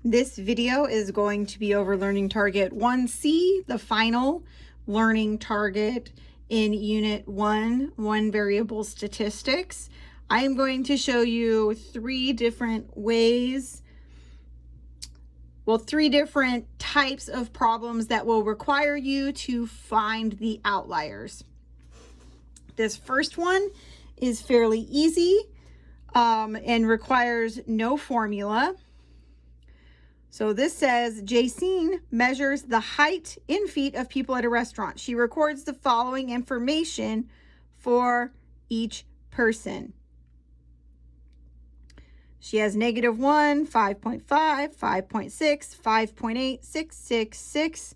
This video is going to be over learning target 1C, the final learning target in unit 1, one variable statistics. I am going to show you three different types of problems that will require you to find the outliers. This first one is fairly easy and requires no formula. So this says, Jacine measures the height in feet of people at a restaurant. She records the following information for each person. She has -1, 5.5, 5.6, 5.8, 6.6,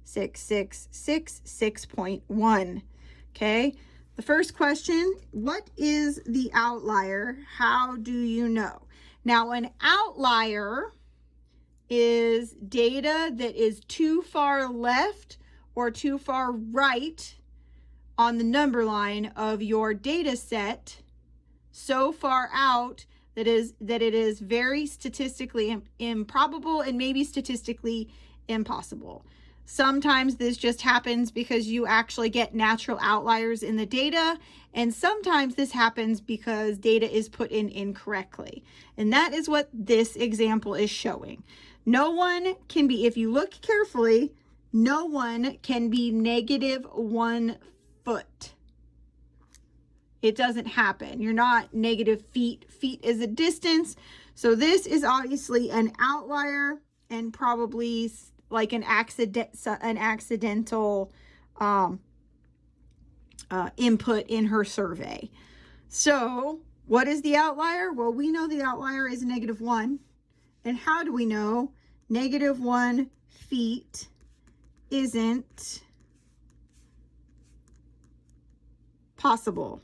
6.6, 6.1. Okay, the first question, what is the outlier? How do you know? Now, an outlier is data that is too far left or too far right on the number line of your data set, so far out that it is very statistically improbable and maybe statistically impossible. Sometimes this just happens because you actually get natural outliers in the data, and sometimes this happens because data is put in incorrectly. And that is what this example is showing. No one can be, if you look carefully, no one can be -1 foot. It doesn't happen. You're not negative feet. Feet is a distance. So this is obviously an outlier and probably like an accidental input in her survey. So what is the outlier? Well, we know the outlier is -1. And how do we know -1 feet isn't possible?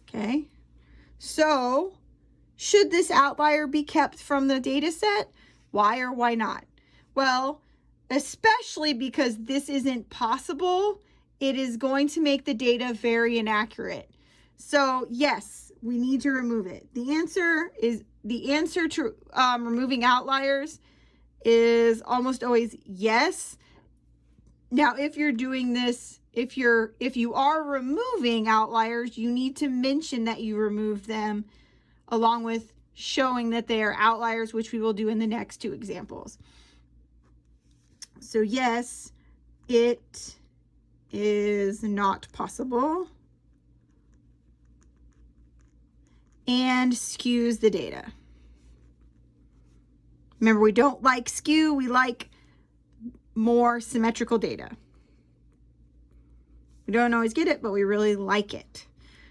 Okay, so should this outlier be kept from the data set? Why or why not? Well, especially because this isn't possible, it is going to make the data very inaccurate. So yes, we need to remove it. The answer to removing outliers is almost always yes. Now, if you're doing this, if you are removing outliers, you need to mention that you removed them along with showing that they are outliers, which we will do in the next two examples. So yes, it is not possible and skews the data. Remember, we don't like skew, we like more symmetrical data. We don't always get it, but we really like it.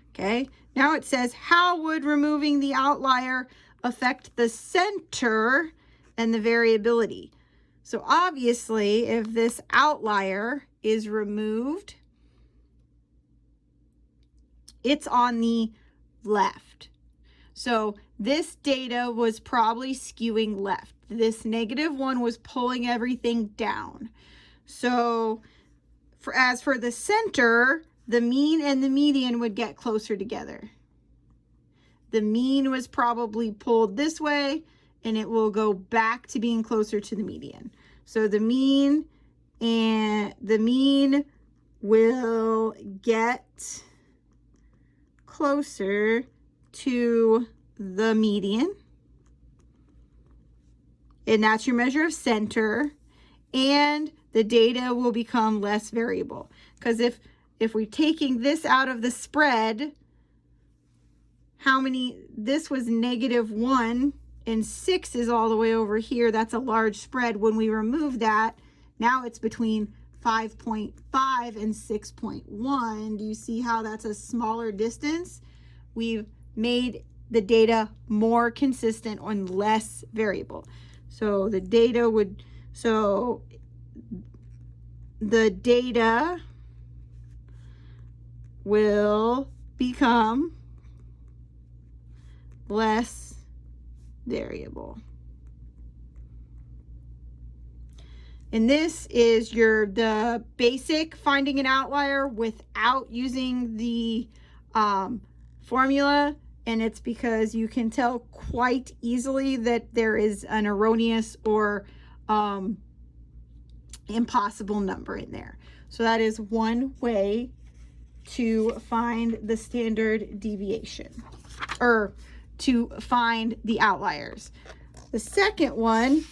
Okay, now it says, how would removing the outlier affect the center and the variability? So obviously, if this outlier is removed, it's on the left. So this data was probably skewing left. This -1 was pulling everything down. So as for the center, the mean and the median would get closer together. The mean was probably pulled this way, and it will go back to being closer to the median. So the mean will get closer to the median, and that's your measure of center, and the data will become less variable. Because if we're taking this out of the spread, this was -1 and 6 is all the way over here. That's a large spread. When we remove that, now it's between 5.5 and 6.1. Do you see how that's a smaller distance? We've made the data more consistent and less variable. So the data will become less variable. And this is the basic finding an outlier without using the formula. and it's because you can tell quite easily that there is an erroneous or impossible number in there. So that is one way to find the standard deviation, or to find the outliers. The second one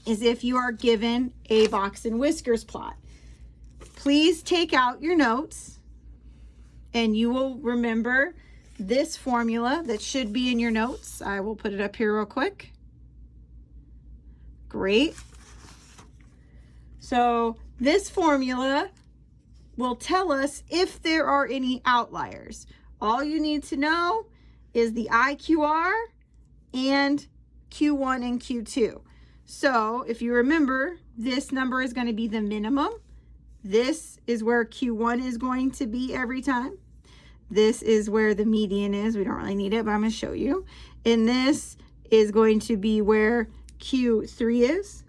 is if you are given a box and whiskers plot. Please take out your notes, and you will remember this formula that should be in your notes. I will put it up here real quick. Great. So this formula will tell us if there are any outliers. All you need to know is the IQR and Q1 and Q2. So if you remember, this number is going to be the minimum. This is where Q1 is going to be every time. This is where the median is. We don't really need it, but I'm going to show you. And this is going to be where Q3 is.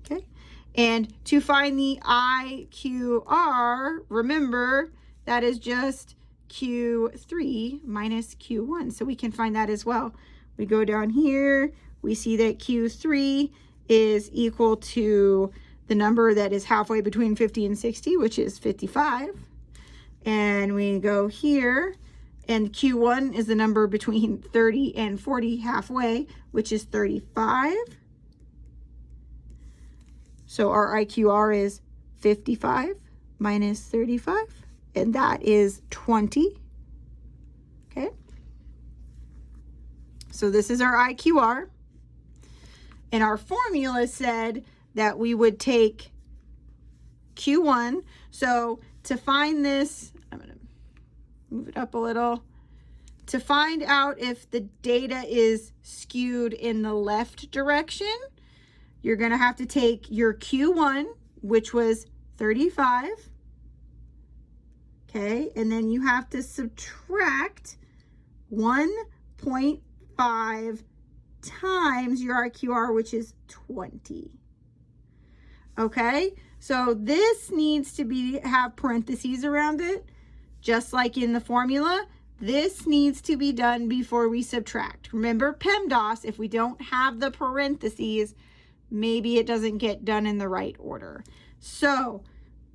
Okay. And to find the IQR, remember, that is just Q3 minus Q1. So we can find that as well. We go down here. We see that Q3 is equal to the number that is halfway between 50 and 60, which is 55. And we go here, and Q1 is the number between 30 and 40 halfway, which is 35. So our IQR is 55 minus 35, and that is 20. Okay. So this is our IQR. And our formula said that we would take Q1. So to find this, I'm going to move it up a little. To find out if the data is skewed in the left direction, you're going to have to take your Q1, which was 35. Okay, and then you have to subtract 1.5 times your IQR, which is 20. Okay, so this needs to have parentheses around it, just like in the formula. This needs to be done before we subtract. Remember PEMDAS, if we don't have the parentheses, maybe it doesn't get done in the right order. So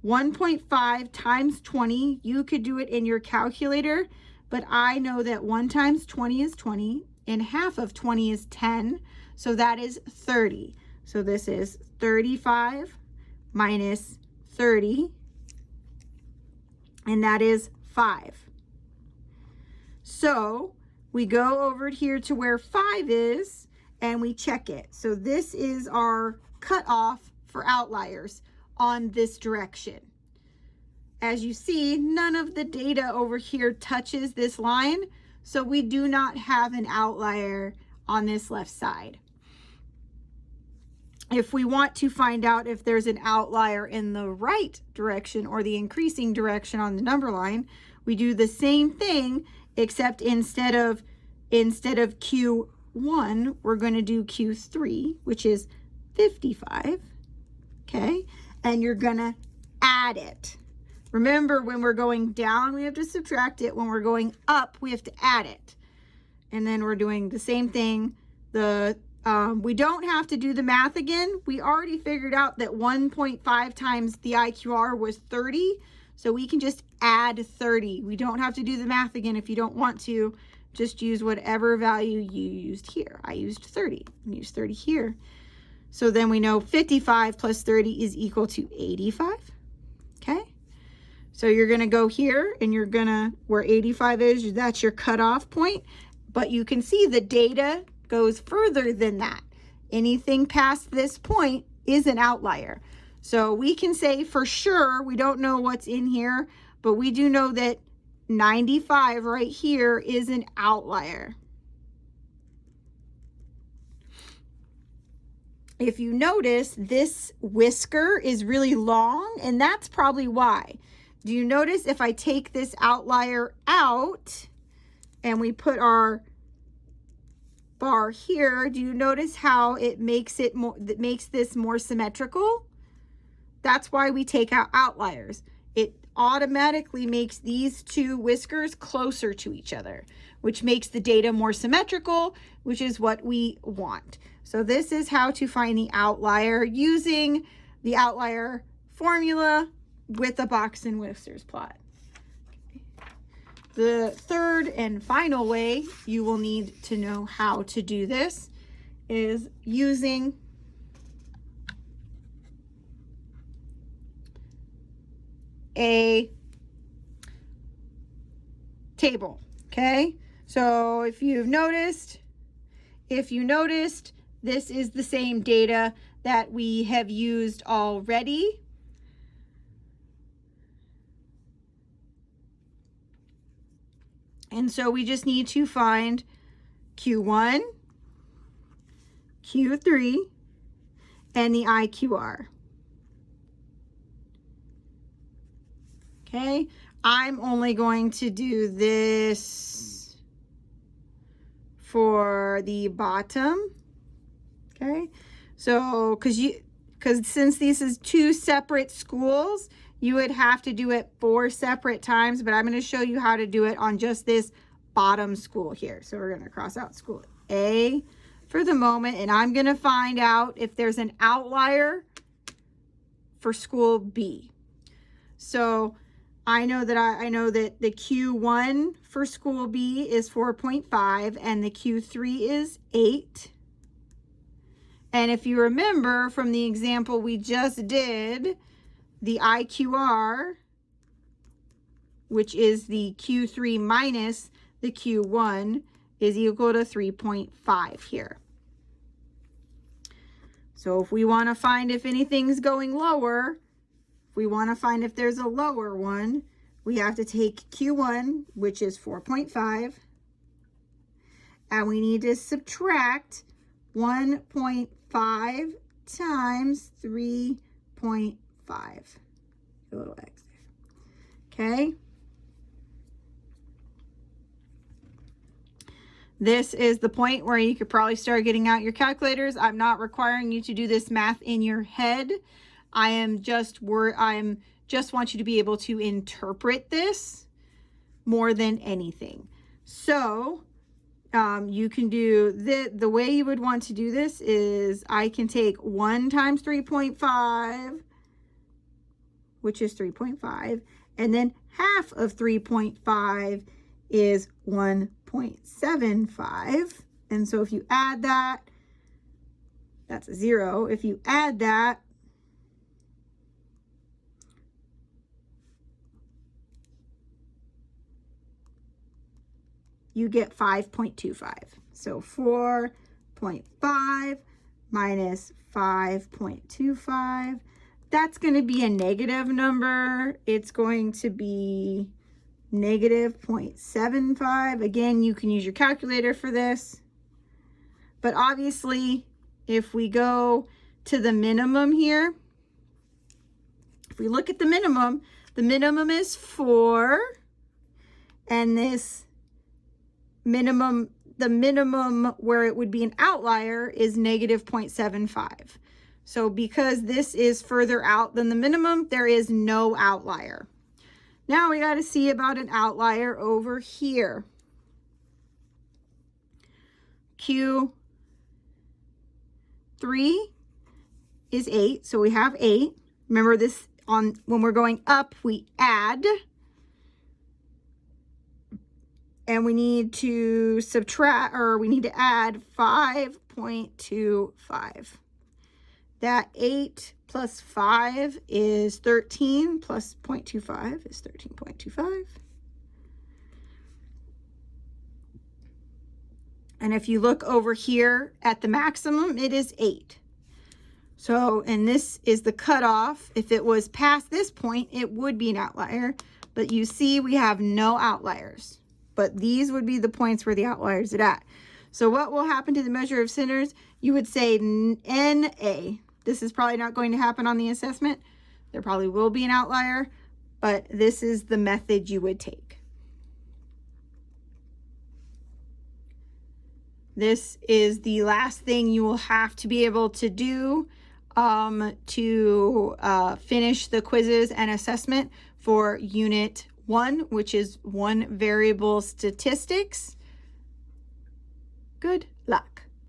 1.5 times 20, you could do it in your calculator, but I know that 1 times 20 is 20, and half of 20 is 10, so that is 30. So this is 35 minus 30, and that is 5. So we go over here to where 5 is, and we check it. So this is our cutoff for outliers on this direction. As you see, none of the data over here touches this line, so we do not have an outlier on this left side. If we want to find out if there's an outlier in the right direction or the increasing direction on the number line, we do the same thing, except instead of Q1, we're going to do Q3, which is 55. Okay, and you're going to add it. Remember, when we're going down, we have to subtract it. When we're going up, we have to add it. And then we're doing the same thing. We don't have to do the math again. We already figured out that 1.5 times the IQR was 30. So we can just add 30. We don't have to do the math again if you don't want to. Just use whatever value you used here. I used 30. And use 30 here. So then we know 55 plus 30 is equal to 85. Okay. So you're going to go here, and you're going to, where 85 is, that's your cutoff point. But you can see the data goes further than that. Anything past this point is an outlier. So we can say for sure, we don't know what's in here, but we do know that 95 right here is an outlier. If you notice, this whisker is really long, and that's probably why. Do you notice if I take this outlier out and we put our bar here, do you notice how it makes this more symmetrical? That's why we take out outliers. automatically makes these two whiskers closer to each other, which makes the data more symmetrical, which is what we want. So this is how to find the outlier using the outlier formula with a box and whiskers plot. The third and final way you will need to know how to do this is using a table, okay? So if you noticed, this is the same data that we have used already. And so we just need to find Q1, Q3, and the IQR. Okay, I'm only going to do this for the bottom. Okay, so because since this is two separate schools, you would have to do it 4 separate times, but I'm going to show you how to do it on just this bottom school here. So we're going to cross out school A for the moment, and I'm going to find out if there's an outlier for school B. So I know that the Q1 for school B is 4.5 and the Q3 is 8. And if you remember from the example we just did, the IQR, which is the Q3 minus the Q1, is equal to 3.5 here. So if we want to find if anything's going lower, if we want to find if there's a lower one, we have to take Q1, which is 4.5, and we need to subtract 1.5 times 3.5. A little x there. Okay. This is the point where you could probably start getting out your calculators. I'm not requiring you to do this math in your head. I'm just want you to be able to interpret this more than anything. So you can do the way you would want to do this is I can take 1 times 3.5, which is 3.5, and then half of 3.5 is 1.75. And so if you add that, that's a 0. If you add that, you get 5.25. So 4.5 minus 5.25, that's going to be a negative number. It's going to be negative 0.75. Again, you can use your calculator for this. But obviously, if we go to the minimum here, if we look at the minimum is 4, and this minimum, the minimum where it would be an outlier is negative 0.75. So because this is further out than the minimum, there is no outlier. Now we got to see about an outlier over here. Q3 is 8, so we have 8. Remember this, when we're going up, we add. And we need to subtract, or we need to add 5.25. That 8 plus 5 is 13, plus 0.25 is 13.25. And if you look over here at the maximum, it is 8. So, and this is the cutoff. If it was past this point, it would be an outlier. But you see we have no outliers. But these would be the points where the outliers are at. So what will happen to the measure of centers? You would say NA. This is probably not going to happen on the assessment. There probably will be an outlier, but this is the method you would take. This is the last thing you will have to be able to do to finish the quizzes and assessment for Unit 1, which is one variable statistics. Good luck.